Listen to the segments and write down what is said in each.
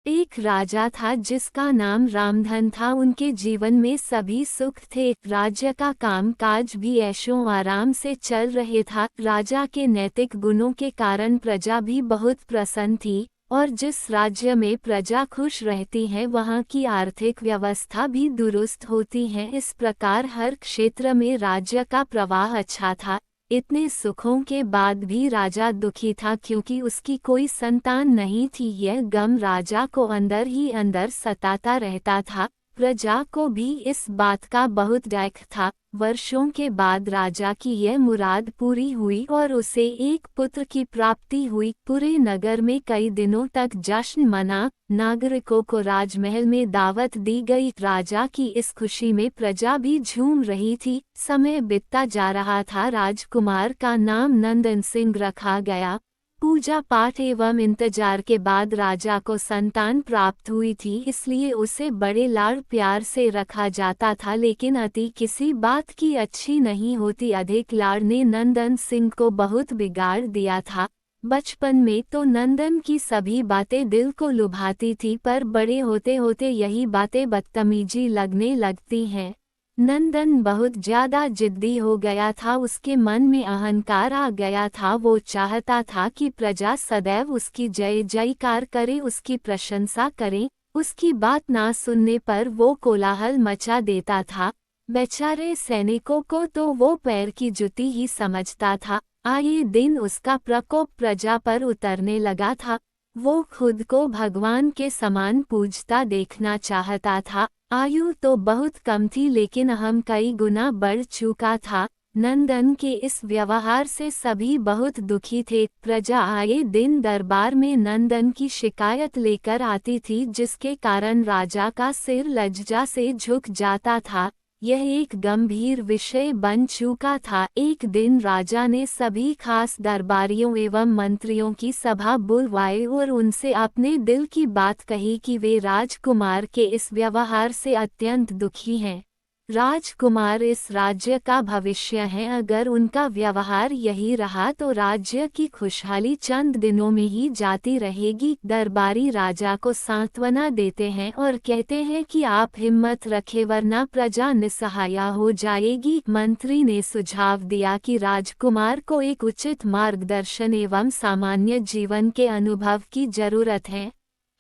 एक राजा था जिसका नाम रामधन था। उनके जीवन में सभी सुख थे। राज्य का काम काज भी ऐशो आराम से चल रहे था। राजा के नैतिक गुणों के कारण प्रजा भी बहुत प्रसन्न थी, और जिस राज्य में प्रजा खुश रहती है वहाँ की आर्थिक व्यवस्था भी दुरुस्त होती है। इस प्रकार हर क्षेत्र में राज्य का प्रवाह अच्छा था। इतने सुखों के बाद भी राजा दुखी था क्योंकि उसकी कोई संतान नहीं थी। यह गम राजा को अंदर ही अंदर सताता रहता था। प्रजा को भी इस बात का बहुत दुख था। वर्षों के बाद राजा की यह मुराद पूरी हुई और उसे एक पुत्र की प्राप्ति हुई। पूरे नगर में कई दिनों तक जश्न मना। नागरिकों को राजमहल में दावत दी गई। राजा की इस खुशी में प्रजा भी झूम रही थी। समय बीतता जा रहा था। राजकुमार का नाम नंदन सिंह रखा गया। पूजा पाठ एवं इंतजार के बाद राजा को संतान प्राप्त हुई थी, इसलिए उसे बड़े लाड़ प्यार से रखा जाता था। लेकिन अति किसी बात की अच्छी नहीं होती। अधिक लाड़ ने नंदन सिंह को बहुत बिगाड़ दिया था। बचपन में तो नंदन की सभी बातें दिल को लुभाती थी, पर बड़े होते होते यही बातें बदतमीजी लगने लगती हैं। नंदन बहुत ज्यादा जिद्दी हो गया था। उसके मन में अहंकार आ गया था। वो चाहता था कि प्रजा सदैव उसकी जय जयकार करे, उसकी प्रशंसा करे। उसकी बात ना सुनने पर वो कोलाहल मचा देता था। बेचारे सैनिकों को तो वो पैर की जुती ही समझता था। आए दिन उसका प्रकोप प्रजा पर उतरने लगा था। वो खुद को भगवान के समान पूजता देखना चाहता था। आयु तो बहुत कम थी लेकिन अहम कई गुना बढ़ चुका था। नंदन के इस व्यवहार से सभी बहुत दुखी थे। प्रजा आए दिन दरबार में नंदन की शिकायत लेकर आती थी, जिसके कारण राजा का सिर लज्जा से झुक जाता था। यह एक गंभीर विषय बन चुका था। एक दिन राजा ने सभी खास दरबारियों एवं मंत्रियों की सभा बुलवाई और उनसे अपने दिल की बात कही कि वे राजकुमार के इस व्यवहार से अत्यंत दुखी हैं। राजकुमार इस राज्य का भविष्य है। अगर उनका व्यवहार यही रहा तो राज्य की खुशहाली चंद दिनों में ही जाती रहेगी। दरबारी राजा को सांत्वना देते हैं और कहते हैं कि आप हिम्मत रखें वरना प्रजा निस्सहाय हो जाएगी। मंत्री ने सुझाव दिया कि राजकुमार को एक उचित मार्गदर्शन एवं सामान्य जीवन के अनुभव की जरूरत है।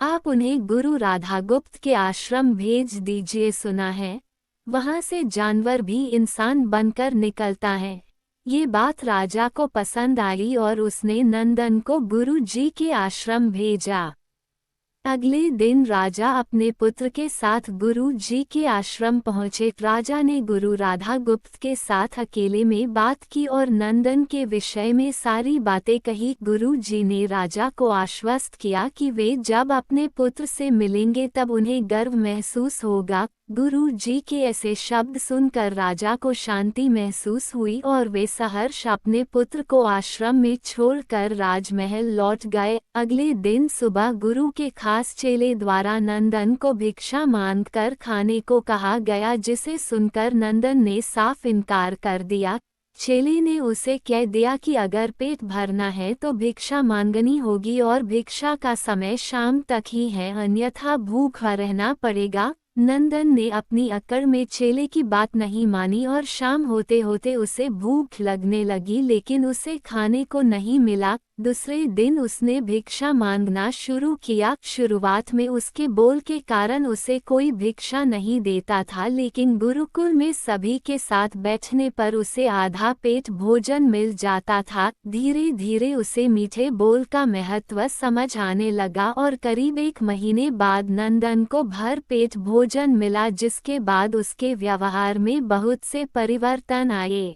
आप उन्हें गुरु राधागुप्त के आश्रम भेज दीजिए। सुना है वहां से जानवर भी इंसान बनकर निकलता है। ये बात राजा को पसंद आई और उसने नंदन को गुरु जी के आश्रम भेजा। अगले दिन राजा अपने पुत्र के साथ गुरु जी के आश्रम पहुंचे। राजा ने गुरु राधागुप्त के साथ अकेले में बात की और नंदन के विषय में सारी बातें कही। गुरु जी ने राजा को आश्वस्त किया कि वे जब अपने पुत्र से मिलेंगे तब उन्हें गर्व महसूस होगा। गुरु जी के ऐसे शब्द सुनकर राजा को शांति महसूस हुई और वे सहर्ष अपने पुत्र को आश्रम में छोड़कर राजमहल लौट गए। अगले दिन सुबह गुरु के खास चेले द्वारा नंदन को भिक्षा मांगकर खाने को कहा गया, जिसे सुनकर नंदन ने साफ इनकार कर दिया। चेले ने उसे कह दिया कि अगर पेट भरना है तो भिक्षा मांगनी होगी और भिक्षा का समय शाम तक ही है, अन्यथा भूखा रहना पड़ेगा। नंदन ने अपनी अकड़ में चेले की बात नहीं मानी और शाम होते होते उसे भूख लगने लगी, लेकिन उसे खाने को नहीं मिला। दूसरे दिन उसने भिक्षा मांगना शुरू किया। शुरुआत में उसके बोल के कारण उसे कोई भिक्षा नहीं देता था, लेकिन गुरुकुल में सभी के साथ बैठने पर उसे आधा पेट भोजन मिल जाता था। धीरे धीरे उसे मीठे बोल का महत्व समझ आने लगा और करीब 1 महीने बाद नंदन को भर पेट भोजन मिला, जिसके बाद उसके व्यवहार में बहुत से परिवर्तन आए।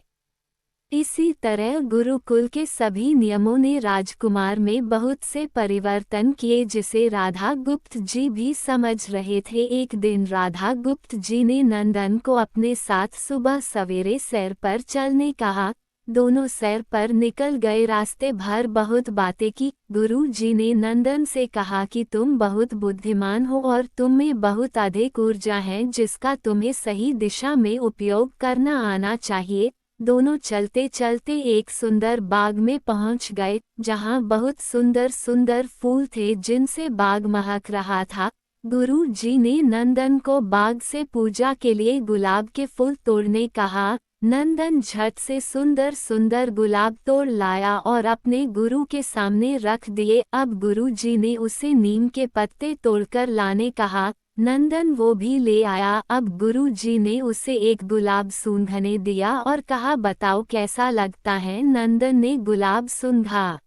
इसी तरह गुरुकुल के सभी नियमों ने राजकुमार में बहुत से परिवर्तन किए, जिसे राधागुप्त जी भी समझ रहे थे। एक दिन राधागुप्त जी ने नंदन को अपने साथ सुबह सवेरे सैर पर चलने कहा। दोनों सैर पर निकल गए। रास्ते भर बहुत बातें की। गुरु जी ने नंदन से कहा कि तुम बहुत बुद्धिमान हो और तुम में बहुत अधिक ऊर्जा है, जिसका तुम्हें सही दिशा में उपयोग करना आना चाहिए। दोनों चलते चलते एक सुंदर बाग में पहुंच गए, जहां बहुत सुंदर सुंदर फूल थे जिनसे बाग महक रहा था। गुरु जी ने नंदन को बाग से पूजा के लिए गुलाब के फूल तोड़ने कहा। नंदन झट से सुंदर सुंदर गुलाब तोड़ लाया और अपने गुरु के सामने रख दिए। अब गुरु जी ने उसे नीम के पत्ते तोड़कर लाने कहा। नंदन वो भी ले आया। अब गुरु जी ने उसे एक गुलाब सूंघने दिया और कहा, बताओ कैसा लगता है। नंदन ने गुलाब सूंघा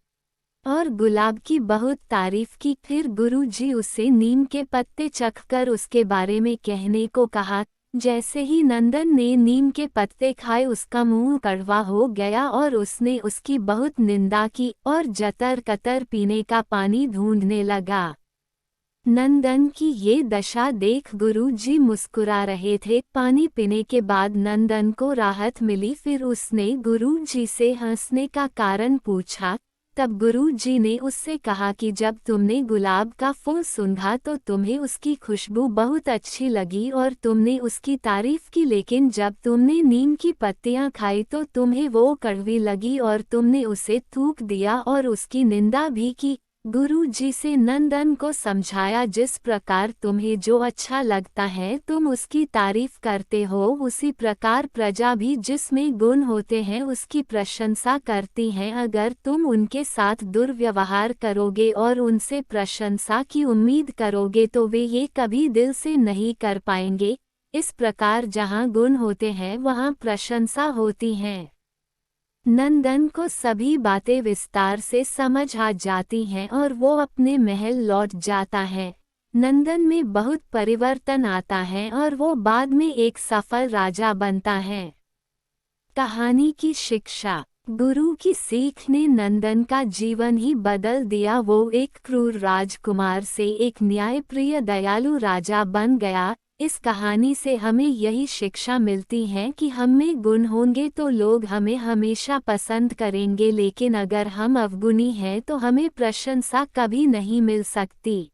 और गुलाब की बहुत तारीफ की। फिर गुरुजी उससे नीम के पत्ते चखकर उसके बारे में कहने को कहा। जैसे ही नंदन ने नीम के पत्ते खाए उसका मुंह कड़वा हो गया और उसने उसकी बहुत निंदा की और जतर कतर पीने का पानी ढूंढने लगा। नंदन की ये दशा देख गुरुजी मुस्कुरा रहे थे। पानी पीने के बाद नंदन को राहत मिली। फिर उसने गुरुजी से हंसने का कारण पूछा। तब गुरुजी ने उससे कहा कि जब तुमने गुलाब का फूल सूंघा तो तुम्हें उसकी खुशबू बहुत अच्छी लगी और तुमने उसकी तारीफ की, लेकिन जब तुमने नीम की पत्तियां खाई तो तुम्हें वो कड़वी लगी और तुमने उसे थूक दिया और उसकी निंदा भी की। गुरुजी से नंदन को समझाया, जिस प्रकार तुम्हें जो अच्छा लगता है तुम उसकी तारीफ करते हो, उसी प्रकार प्रजा भी जिसमें गुण होते हैं उसकी प्रशंसा करती है। अगर तुम उनके साथ दुर्व्यवहार करोगे और उनसे प्रशंसा की उम्मीद करोगे तो वे ये कभी दिल से नहीं कर पाएंगे। इस प्रकार जहाँ गुण होते हैं वहाँ प्रशंसा होती है। नंदन को सभी बातें विस्तार से समझ आ जाती हैं और वो अपने महल लौट जाता है। नंदन में बहुत परिवर्तन आता है और वो बाद में एक सफल राजा बनता है। कहानी की शिक्षा। गुरु की सीख ने नंदन का जीवन ही बदल दिया। वो एक क्रूर राजकुमार से एक न्यायप्रिय दयालु राजा बन गया। इस कहानी से हमें यही शिक्षा मिलती है कि हम में गुण होंगे तो लोग हमें हमेशा पसंद करेंगे, लेकिन अगर हम अवगुणी हैं तो हमें प्रशंसा कभी नहीं मिल सकती।